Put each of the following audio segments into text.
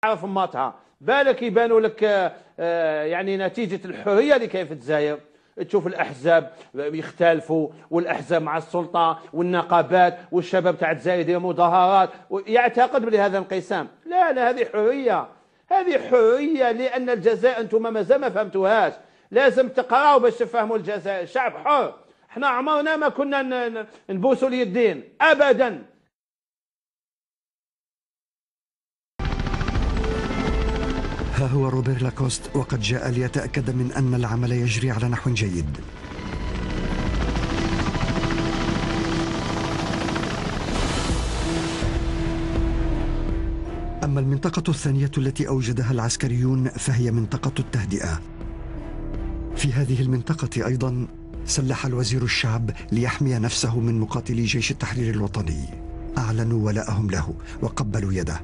عارف ماتها بالك يبانوا لك يعني نتيجة الحرية اللي كاين في الجزائر. تشوف الأحزاب يختلفوا، والأحزاب مع السلطة والنقابات والشباب تاع الجزائر يديروا مظاهرات ويعتقد بلي هذا انقسام. لا لا، هذه حرية، هذه حرية، لأن الجزائر أنتم مازال ما فهمتوهاش. لازم تقراوا باش تفهموا الجزائر. الشعب حر، احنا عمرنا ما كنا نبوسوا اليدين أبدا. ها هو روبير لاكوست وقد جاء ليتأكد من أن العمل يجري على نحو جيد. أما المنطقة الثانية التي أوجدها العسكريون فهي منطقة التهدئة. في هذه المنطقة أيضا سلح الوزير الشعب ليحمي نفسه من مقاتلي جيش التحرير الوطني. أعلنوا ولاءهم له وقبلوا يده.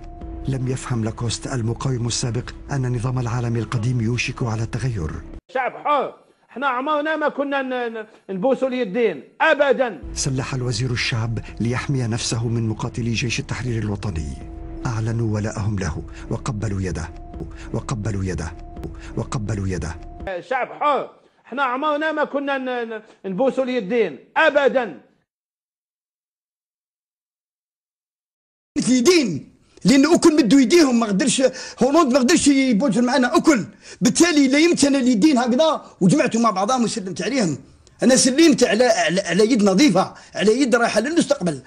لم يفهم لاكوست المقاوم السابق أن النظام العالمي القديم يوشك على التغير. شعب حر، احنا عمرنا ما كنا نبوسوا اليدين أبدا. سلح الوزير الشعب ليحمي نفسه من مقاتلي جيش التحرير الوطني. أعلنوا ولاءهم له وقبلوا يده وقبلوا يده وقبلوا يده. شعب حر، احنا عمرنا ما كنا نبوسوا اليدين أبدا. يدين لان اكل مدوا يديهم، ما قدرش هولندا ما قدرش يبوسوا معنا اكل، بالتالي لا يمكن اليدين هكذا وجمعتوا مع بعضهم وسلمت عليهم. انا سلمت على يد نظيفه، على يد رايحه للمستقبل،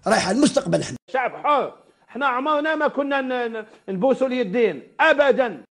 رايحه للمستقبل. احنا شعب حر، احنا عمرنا ما كنا نبوسوا اليدين ابدا.